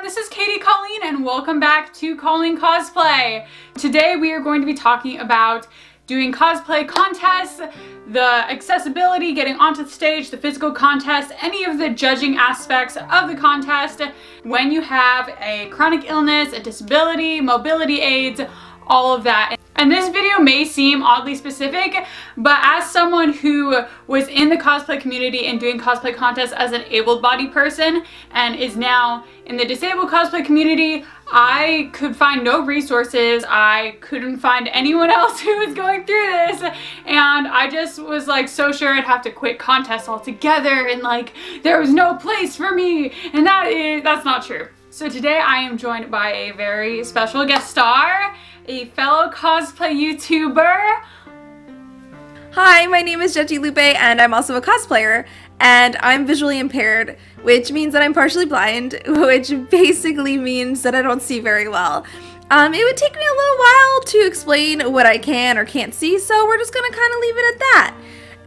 this is Katie Colleen and welcome back to Colleen Cosplay. Today we are going to be talking about doing cosplay contests, the accessibility, getting onto the stage, the physical contest, any of the judging aspects of the contest, when you have a chronic illness, a disability, mobility aids, all of that. And this video may seem oddly specific, but as someone who was in the cosplay community and doing cosplay contests as an able-bodied person and is now in the disabled cosplay community, I could find no resources. I couldn't find anyone else who was going through this, and I just was like so sure I'd have to quit contests altogether and like there was no place for me, and that's not true. So today I am joined by a very special guest star, a fellow cosplay YouTuber. Hi, my name is Jettee Lupe and I'm also a cosplayer, and I'm visually impaired, which means that I'm partially blind, which basically means that I don't see very well. It would take me a little while to explain what I can or can't see, so we're just gonna kind of leave it at that.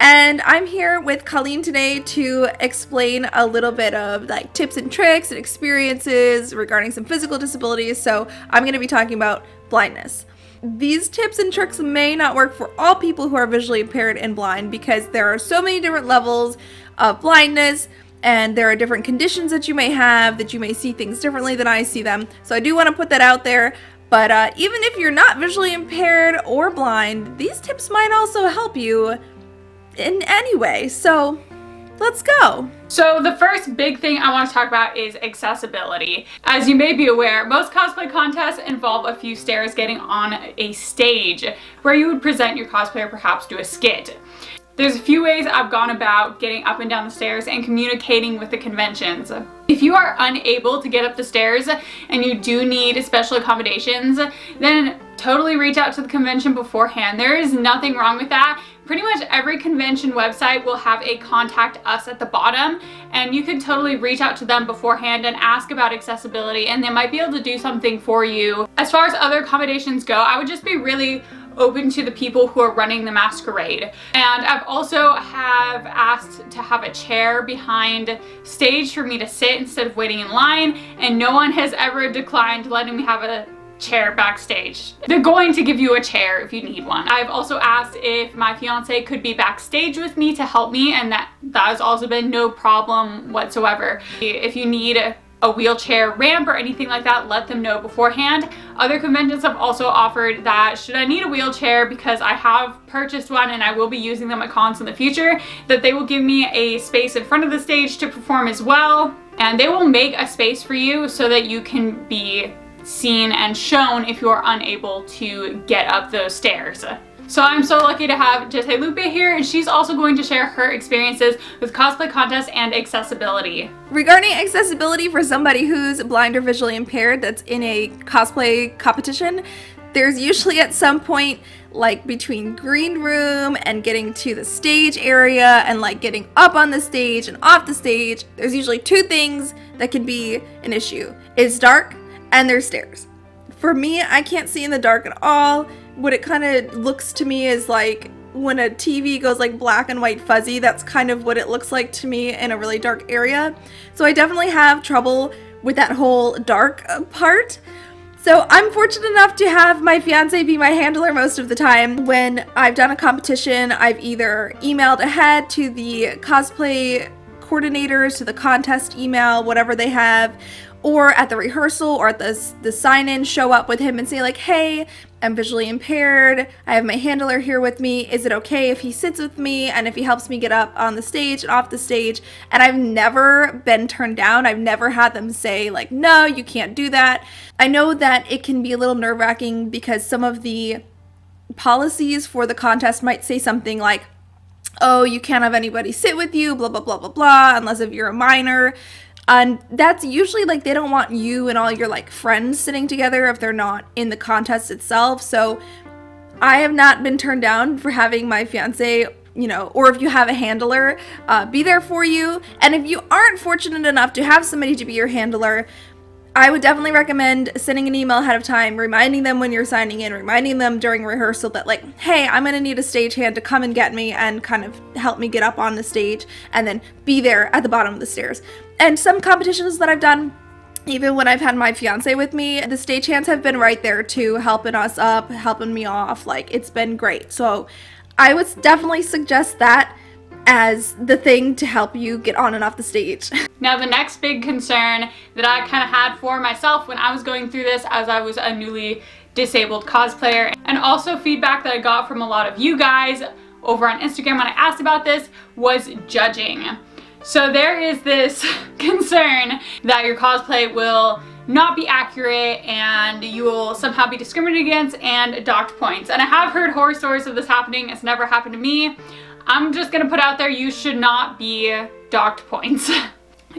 And I'm here with Colleen today to explain a little bit of like tips and tricks and experiences regarding some physical disabilities. So I'm going to be talking about blindness. These tips and tricks may not work for all people who are visually impaired and blind because there are so many different levels of blindness, and there are different conditions that you may have, that you may see things differently than I see them. So I do want to put that out there. But even if you're not visually impaired or blind, these tips might also help you in any way, so let's go. So the first big thing I want to talk about is accessibility. As you may be aware, most cosplay contests involve a few stairs getting on a stage where you would present your cosplay or perhaps do a skit. There's a few ways I've gone about getting up and down the stairs and communicating with the conventions. If you are unable to get up the stairs and you do need special accommodations, then totally reach out to the convention beforehand. There is nothing wrong with that. Pretty much every convention website will have a contact us at the bottom, and you can totally reach out to them beforehand and ask about accessibility, and they might be able to do something for you. As far as other accommodations go, I would just be really open to the people who are running the masquerade. And I've also asked to have a chair behind stage for me to sit instead of waiting in line, and no one has ever declined letting me have a chair backstage. They're going to give you a chair if you need one. I've also asked if my fiance could be backstage with me to help me, and that has also been no problem whatsoever. If you need a wheelchair ramp or anything like that, let them know beforehand. Other conventions have also offered that should I need a wheelchair, because I have purchased one and I will be using them at cons in the future, that they will give me a space in front of the stage to perform as well. And they will make a space for you so that you can be seen and shown if you are unable to get up those stairs. So I'm so lucky to have Jettee Lupe here, and she's also going to share her experiences with cosplay contests and accessibility. Regarding accessibility for somebody who's blind or visually impaired that's in a cosplay competition, there's usually at some point, like between green room and getting to the stage area and like getting up on the stage and off the stage, there's usually two things that can be an issue. It's dark and there's stairs. For me, I can't see in the dark at all. What it kind of looks to me is like when a TV goes like black and white fuzzy, that's kind of what it looks like to me in a really dark area. So I definitely have trouble with that whole dark part. So I'm fortunate enough to have my fiance be my handler most of the time. When I've done a competition, I've either emailed ahead to the cosplay coordinators, to the contest email, whatever they have, or at the rehearsal or at the sign-in, show up with him and say like, hey, I'm visually impaired, I have my handler here with me, is it okay if he sits with me and if he helps me get up on the stage and off the stage? And I've never been turned down. I've never had them say like, no, you can't do that. I know that it can be a little nerve-wracking because some of the policies for the contest might say something like, oh, you can't have anybody sit with you, blah, blah, blah, blah, blah, unless if you're a minor. And that's usually like they don't want you and all your like friends sitting together if they're not in the contest itself. So I have not been turned down for having my fiance, you know, or if you have a handler, be there for you. And if you aren't fortunate enough to have somebody to be your handler, I would definitely recommend sending an email ahead of time, reminding them when you're signing in, reminding them during rehearsal that like, hey, I'm going to need a stagehand to come and get me and kind of help me get up on the stage, and then be there at the bottom of the stairs. And some competitions that I've done, Even when I've had my fiance with me, the stagehands have been right there too, helping us up, helping me off. Like, it's been great. So I would definitely suggest that as the thing to help you get on and off the stage. Now, the next big concern that I kind of had for myself when I was going through this, as I was a newly disabled cosplayer, and also feedback that I got from a lot of you guys over on Instagram when I asked about this, was judging. So there is this concern that your cosplay will not be accurate and you will somehow be discriminated against and docked points. And I have heard horror stories of this happening. It's never happened to me. I'm just gonna put out there, you should not be docked points.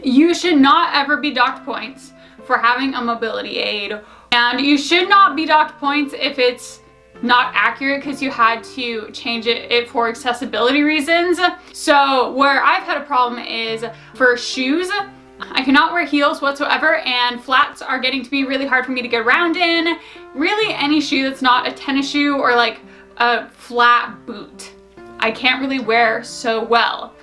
You should not ever be docked points for having a mobility aid. And you should not be docked points if it's not accurate because you had to change it for accessibility reasons. So where I've had a problem is for shoes. I cannot wear heels whatsoever, and flats are getting to be really hard for me to get around in. Really, any shoe that's not a tennis shoe or like a flat boot, I can't really wear so well.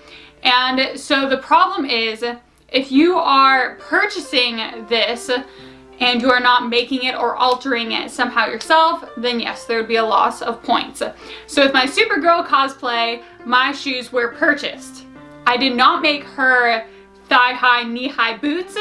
And so the problem is, if you are purchasing this and you are not making it or altering it somehow yourself, then yes, there would be a loss of points. So with my Supergirl cosplay, my shoes were purchased. I did not make her thigh-high, knee-high boots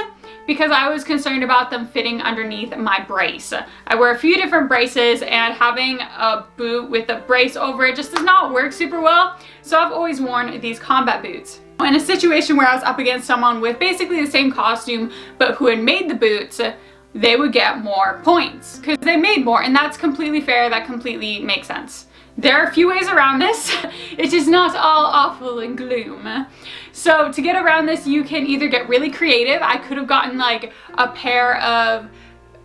because I was concerned about them fitting underneath my brace. I wear a few different braces, and having a boot with a brace over it just does not work super well, so I've always worn these combat boots. In a situation where I was up against someone with basically the same costume but who had made the boots, they would get more points because they made more, and that's completely fair. That completely makes sense. There are a few ways around this. It is not all awful and gloom. So to get around this, you can either get really creative. I could have gotten like a pair of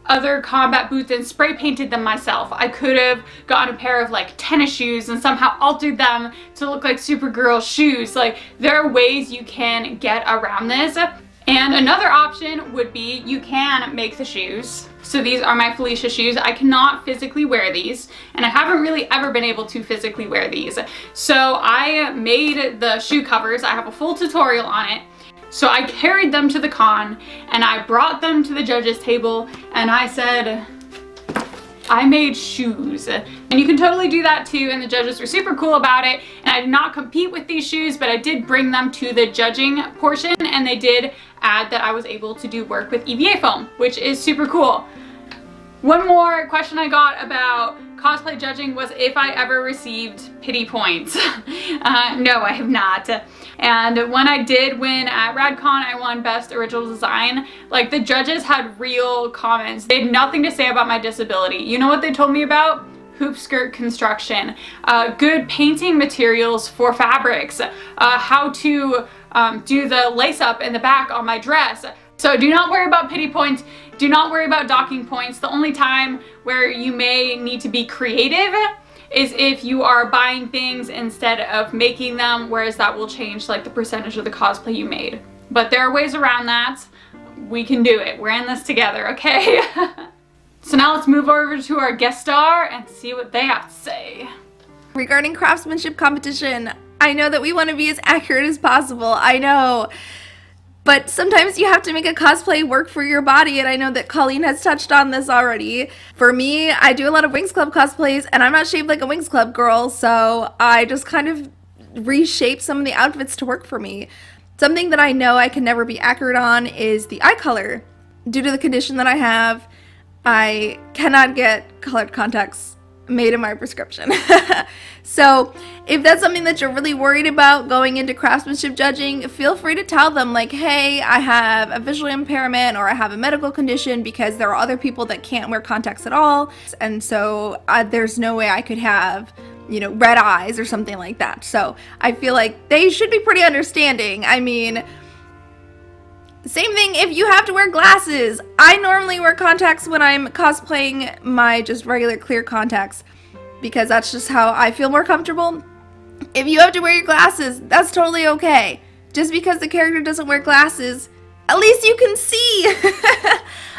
other combat boots and spray painted them myself. I could have gotten a pair of like tennis shoes and somehow altered them to look like Supergirl shoes. Like, there are ways you can get around this. And another option would be you can make the shoes. So these are my Felicia shoes. I cannot physically wear these, and I haven't really ever been able to physically wear these. So I made the shoe covers. I have a full tutorial on it. So I carried them to the con and I brought them to the judges table and I said, I made shoes. And you can totally do that too, and the judges were super cool about it. And I did not compete with these shoes, but I did bring them to the judging portion, and they did add that I was able to do work with EVA foam, which is super cool. One more question I got about cosplay judging was if I ever received pity points. No, I have not. And when I did win at RadCon, I won Best Original Design. Like, the judges had real comments. They had nothing to say about my disability. You know what they told me about? Hoop skirt construction, good painting materials for fabrics, how to do the lace up in the back on my dress. So do not worry about pity points. Do not worry about docking points. The only time where you may need to be creative is if you are buying things instead of making them, whereas that will change like the percentage of the cosplay you made. But there are ways around that. We can do it. We're in this together, okay? So now let's move over to our guest star and see what they have to say. Regarding craftsmanship competition, I know that we want to be as accurate as possible. I know. But sometimes you have to make a cosplay work for your body, and I know that Colleen has touched on this already. For me, I do a lot of Wings Club cosplays, and I'm not shaped like a Wings Club girl, so I just kind of reshape some of the outfits to work for me. Something that I know I can never be accurate on is the eye color. Due to the condition that I have, I cannot get colored contacts made in my prescription. So if that's something that you're really worried about going into craftsmanship judging, feel free to tell them, like, hey, I have a visual impairment or I have a medical condition, because there are other people that can't wear contacts at all, and so there's no way I could have, you know, red eyes or something like that. So I feel like they should be pretty understanding. I mean, same thing if you have to wear glasses. I normally wear contacts when I'm cosplaying my just regular clear contacts, because that's just how I feel more comfortable. If you have to wear your glasses, that's totally okay. Just because the character doesn't wear glasses, at least you can see.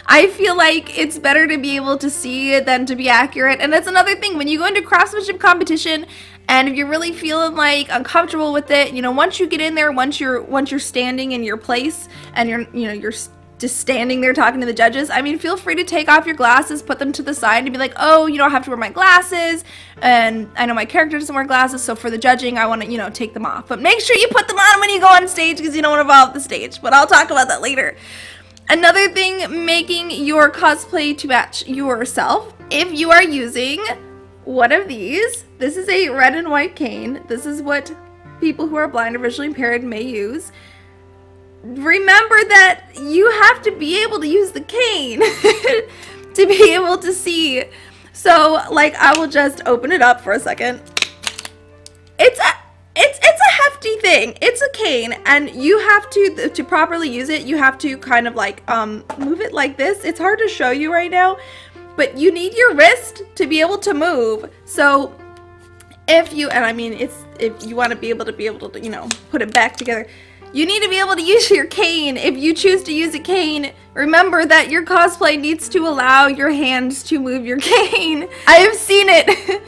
I feel like it's better to be able to see than to be accurate. And that's another thing, when you go into craftsmanship competition and if you're really feeling like uncomfortable with it, you know, once you get in there, once you're standing in your place and you're just standing there talking to the judges, I mean, feel free to take off your glasses, put them to the side, and be like, oh, you don't have to wear my glasses, and I know my character doesn't wear glasses, so for the judging, I want to, you know, take them off. But make sure you put them on when you go on stage, because you don't want to fall off the stage. But I'll talk about that later. Another thing, making your cosplay to match yourself. If you are using one of these, this is a red and white cane. This is what people who are blind or visually impaired may use. Remember that you have to be able to use the cane to be able to see. So, like, I will just open it up for a second. It's a hefty thing. It's a cane, and you have to properly use it, you have to kind of like move it like this. It's hard to show you right now, but you need your wrist to be able to move. So if you want to be able to, you know, put it back together, you need to be able to use your cane. If you choose to use a cane, remember that your cosplay needs to allow your hands to move your cane. I have seen it.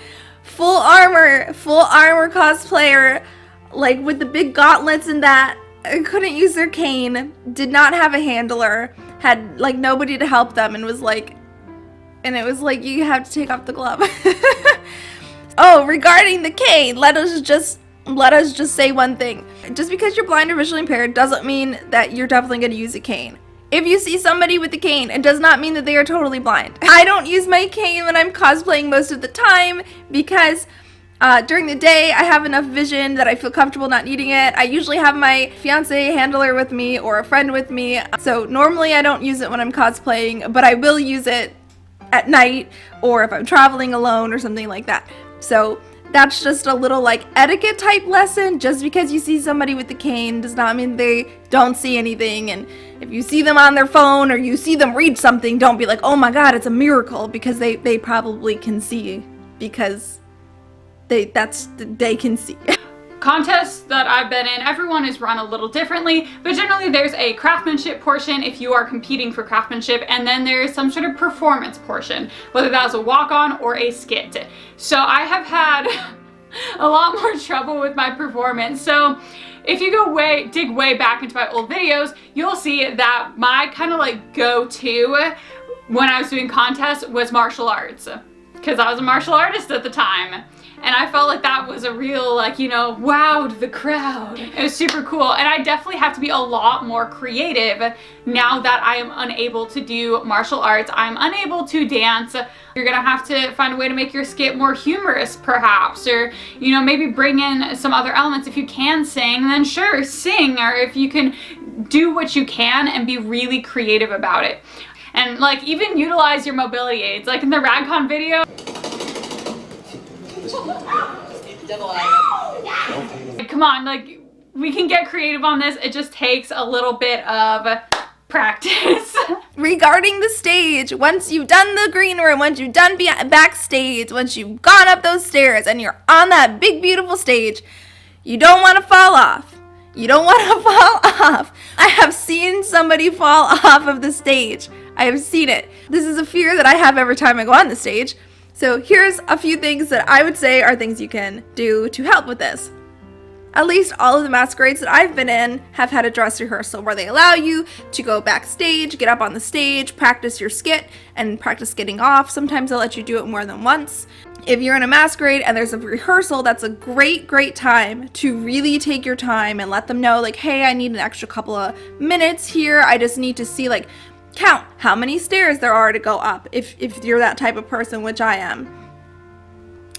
Full armor cosplayer, like with the big gauntlets and that, couldn't use their cane, did not have a handler, had like nobody to help them, and it was like you have to take off the glove. Oh, regarding the cane, let us just say one thing. Just because you're blind or visually impaired doesn't mean that you're definitely going to use a cane. If you see somebody with a cane, it does not mean that they are totally blind. I don't use my cane when I'm cosplaying most of the time because during the day I have enough vision that I feel comfortable not needing it. I usually have my fiance handler with me or a friend with me. So normally I don't use it when I'm cosplaying, but I will use it at night or if I'm traveling alone or something like that. So that's just a little like etiquette type lesson. Just because you see somebody with the cane does not mean they don't see anything. And if you see them on their phone or you see them read something, don't be like, oh my god, it's a miracle, because they probably can see, because they can see. Contests that I've been in, everyone is run a little differently, but generally there's a craftsmanship portion if you are competing for craftsmanship, and then there's some sort of performance portion, whether that was a walk-on or a skit. So I have had a lot more trouble with my performance. So if you dig way back into my old videos, you'll see that my kind of like go-to when I was doing contests was martial arts, because I was a martial artist at the time. And I felt like that was a real, like, you know, wowed the crowd. It was super cool. And I definitely have to be a lot more creative now that I am unable to do martial arts. I'm unable to dance. You're gonna have to find a way to make your skit more humorous, perhaps. Or, you know, maybe bring in some other elements. If you can sing, then sure, sing. Or if you can do what you can and be really creative about it. And, like, even utilize your mobility aids. Like in the RadCon video. Come on, like, we can get creative on this. It just takes a little bit of practice. Regarding the stage, once you've done the green room, once you've done backstage, once you've gone up those stairs and you're on that big beautiful stage, you don't want to fall off. You don't want to fall off. I have seen somebody fall off of the stage. I have seen it. This is a fear that I have every time I go on the stage. So here's a few things that I would say are things you can do to help with this. At least all of the masquerades that I've been in have had a dress rehearsal where they allow you to go backstage, get up on the stage, practice your skit, and practice getting off. Sometimes they'll let you do it more than once. If you're in a masquerade and there's a rehearsal, that's a great time to really take your time and let them know, like, hey, I need an extra couple of minutes here. I just need to see, like, count how many stairs there are to go up if you're that type of person, which I am.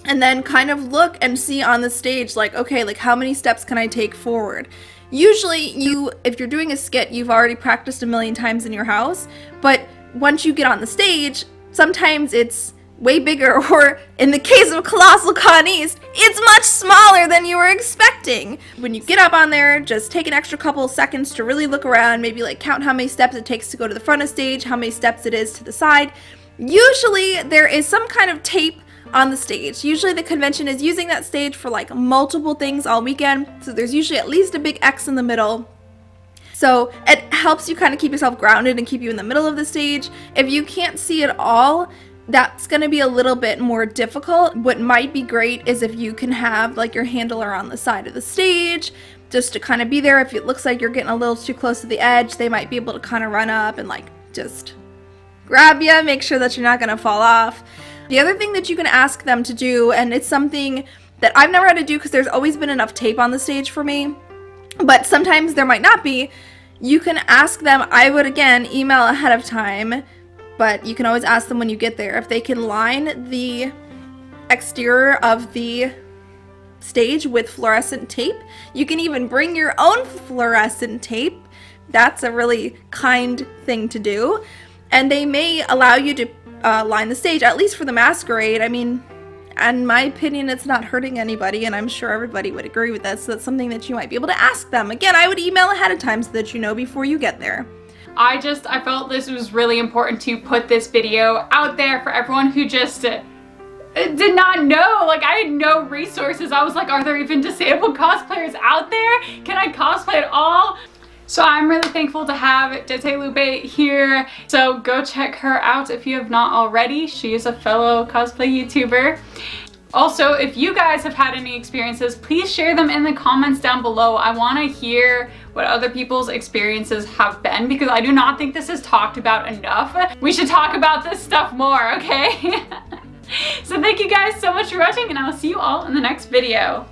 And then kind of look and see on the stage, like, okay, like, how many steps can I take forward? Usually if you're doing a skit, you've already practiced a million times in your house, but once you get on the stage, sometimes it's way bigger, or in the case of Colossal Con East, it's much smaller than you were expecting. When you get up on there, just take an extra couple of seconds to really look around, maybe like count how many steps it takes to go to the front of stage, how many steps it is to the side. Usually there is some kind of tape on the stage. Usually the convention is using that stage for like multiple things all weekend, so there's usually at least a big X in the middle. So it helps you kind of keep yourself grounded and keep you in the middle of the stage. If you can't see it all, that's going to be a little bit more difficult. What might be great is if you can have like your handler on the side of the stage, just to kind of be there. If it looks like you're getting a little too close to the edge, they might be able to kind of run up and like just grab you, make sure that you're not going to fall off. The other thing that you can ask them to do, and it's something that I've never had to do because there's always been enough tape on the stage for me, but sometimes there might not be, you can ask them, I would again email ahead of time, but you can always ask them when you get there, if they can line the exterior of the stage with fluorescent tape. You can even bring your own fluorescent tape. That's a really kind thing to do. And they may allow you to line the stage, at least for the masquerade. I mean, in my opinion, it's not hurting anybody, and I'm sure everybody would agree with that, so that's something that you might be able to ask them. Again, I would email ahead of time so that you know before you get there. I felt this was really important to put this video out there for everyone who just did not know. Like, I had no resources. I was like, are there even disabled cosplayers out there? Can I cosplay at all? So I'm really thankful to have Jettee Lupe here. So go check her out if you have not already. She is a fellow cosplay YouTuber. Also, if you guys have had any experiences, please share them in the comments down below. I want to hear what other people's experiences have been, because I do not think this is talked about enough. We should talk about this stuff more, okay? So thank you guys so much for watching, and I will see you all in the next video.